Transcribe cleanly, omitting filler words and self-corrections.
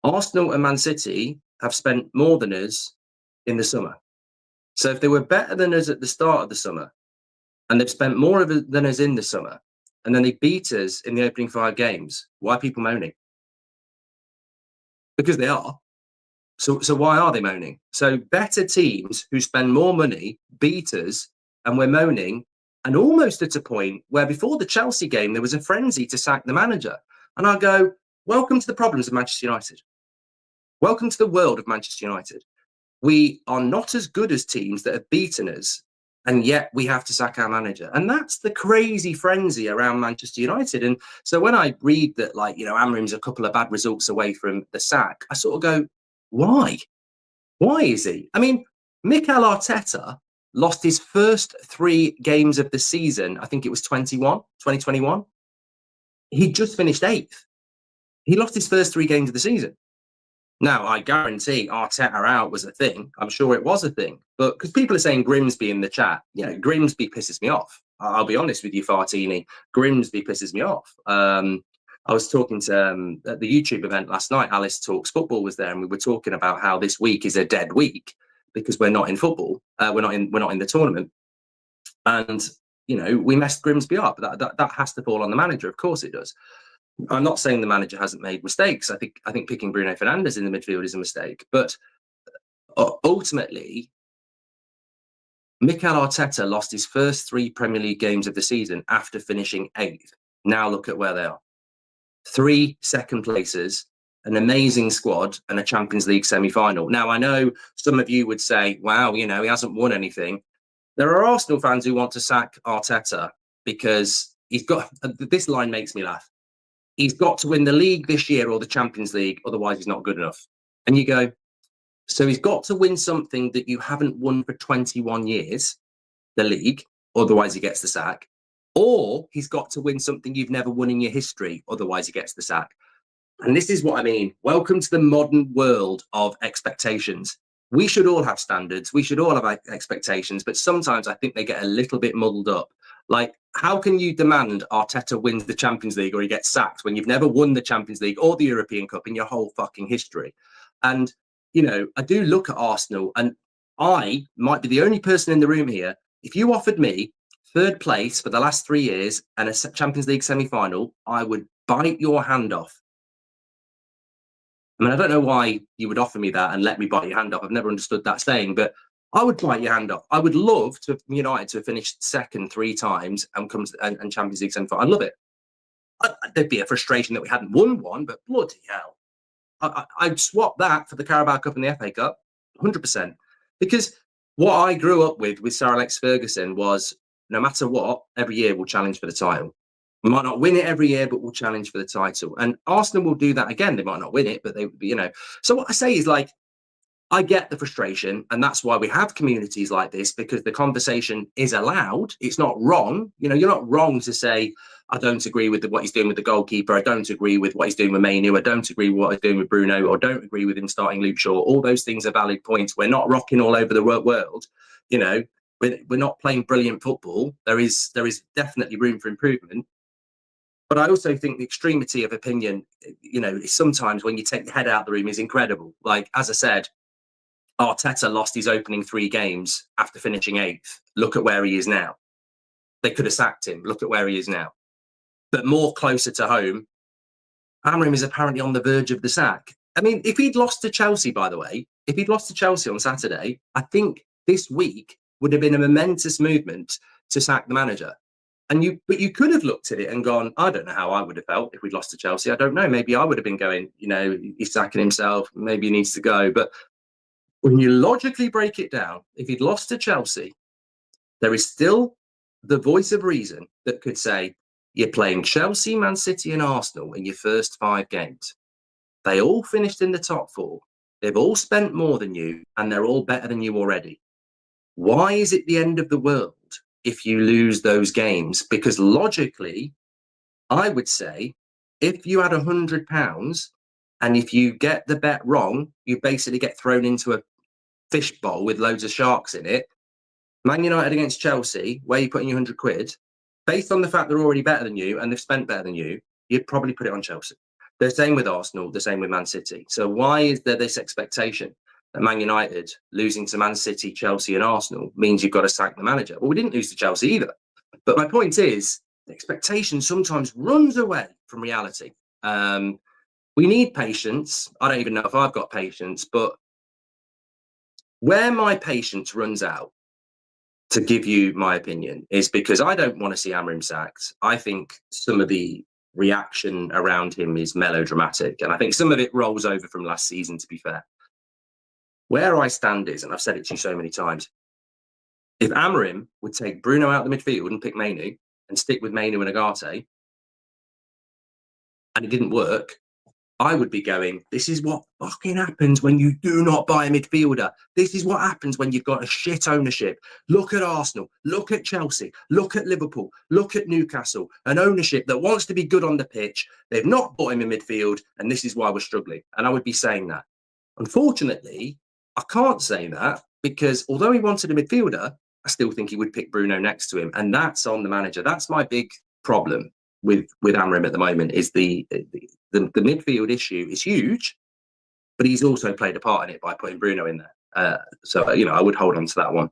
Arsenal and Man City have spent more than us in the summer. So if they were better than us at the start of the summer, and they've spent more of it than us in the summer, and then they beat us in the opening 5 games, why are people moaning? Because they are. So why are they moaning? So better teams who spend more money beat us, and we're moaning, and almost at a point where before the Chelsea game, there was a frenzy to sack the manager. And I go, welcome to the problems of Manchester United. Welcome to the world of Manchester United. We are not as good as teams that have beaten us, and yet we have to sack our manager. And that's the crazy frenzy around Manchester United. And so when I read that, like, Amorim's a couple of bad results away from the sack, I sort of go, why? Why is he? I mean, Mikel Arteta lost his first 3 games of the season. I think it was 2021. He just finished 8th. He lost his first 3 games of the season. Now, I guarantee Arteta out was a thing. I'm sure it was a thing. But because people are saying Grimsby in the chat, Grimsby pisses me off. I'll be honest with you, Fartini. Grimsby pisses me off. I was talking to at the YouTube event last night. Alice Talks Football was there, and we were talking about how this week is a dead week because we're not in football. We're not in the tournament, and we messed Grimsby up. That has to fall on the manager. Of course it does. I'm not saying the manager hasn't made mistakes. I think picking Bruno Fernandes in the midfield is a mistake, but ultimately, Mikel Arteta lost his first 3 Premier League games of the season after finishing 8th. Now look at where they are. 3 second places, an amazing squad, and a Champions League semi-final. Now, I know some of you would say, wow, he hasn't won anything. There are Arsenal fans who want to sack Arteta because he's got, this line makes me laugh. He's got to win the league this year or the Champions League, otherwise he's not good enough. And you go, so he's got to win something that you haven't won for 21 years, the league, otherwise he gets the sack. Or he's got to win something you've never won in your history, otherwise he gets the sack. And this is what I mean. Welcome to the modern world of expectations. We should all have standards. We should all have expectations, but sometimes I think they get a little bit muddled up. Like, how can you demand Arteta wins the Champions League or he gets sacked when you've never won the Champions League or the European Cup in your whole fucking history? And, I do look at Arsenal, and I might be the only person in the room here. If you offered me 3rd place for the last 3 years and a Champions League semi-final, I would bite your hand off. I mean, I don't know why you would offer me that and let me bite your hand off. I've never understood that saying, but I would bite your hand off. I would love to United to have finished 2nd 3 times and Champions League semi-final. I'd love it. There'd be a frustration that we hadn't won one, but bloody hell. I'd swap that for the Carabao Cup and the FA Cup, 100%. Because what I grew up with Sir Alex Ferguson was, no matter what, every year we'll challenge for the title. We might not win it every year, but we'll challenge for the title. And Arsenal will do that again. They might not win it, but they, So what I say is, like, I get the frustration, and that's why we have communities like this, because the conversation is allowed. It's not wrong. You're not wrong to say, I don't agree with what he's doing with the goalkeeper. I don't agree with what he's doing with Mainu. I don't agree with what he's doing with Bruno, or don't agree with him starting Luke Shaw. All those things are valid points. We're not rocking all over the world. We're not playing brilliant football. There is definitely room for improvement. But I also think the extremity of opinion, sometimes when you take your head out of the room, is incredible. Like, as I said, Arteta lost his opening 3 games after finishing 8th. Look at where he is now. They could have sacked him. Look at where he is now. But more closer to home, Amorim is apparently on the verge of the sack. I mean, if he'd lost to Chelsea, by the way, if he'd lost to Chelsea on Saturday, I think this week would have been a momentous movement to sack the manager. But you could have looked at it and gone, I don't know how I would have felt if we'd lost to Chelsea. I don't know. Maybe I would have been going, he's sacking himself. Maybe he needs to go. But when you logically break it down, if he'd lost to Chelsea, there is still the voice of reason that could say, you're playing Chelsea, Man City and Arsenal in your first 5 games. They all finished in the top 4. They've all spent more than you, and they're all better than you already. Why is it the end of the world if you lose those games? Because logically, I would say, if you had £100 and if you get the bet wrong, you basically get thrown into a fish bowl with loads of sharks in it. Man United against Chelsea, where you're putting your £100, based on the fact they're already better than you and they've spent better than you, you'd probably put it on Chelsea. The same with Arsenal, the same with Man City. So why is there this expectation that Man United losing to Man City, Chelsea and Arsenal means you've got to sack the manager? Well, we didn't lose to Chelsea either. But my point is, the expectation sometimes runs away from reality. We need patience. I don't even know if I've got patience, but where my patience runs out, to give you my opinion, is because I don't want to see Amorim sacked. I think some of the reaction around him is melodramatic, and I think some of it rolls over from last season, to be fair. Where I stand is, and I've said it to you so many times, if Amorim would take Bruno out of the midfield and pick Mainu and stick with Mainu and Agate, and it didn't work, I would be going, this is what fucking happens when you do not buy a midfielder. This is what happens when you've got a shit ownership. Look at Arsenal, look at Chelsea, look at Liverpool, look at Newcastle, an ownership that wants to be good on the pitch. They've not bought him in midfield, and this is why we're struggling. And I would be saying that. Unfortunately, I can't say that because although he wanted a midfielder, I still think he would pick Bruno next to him. And that's on the manager. That's my big problem with Amorim at the moment, is the midfield issue is huge, but he's also played a part in it by putting Bruno in there. So, I would hold on to that one.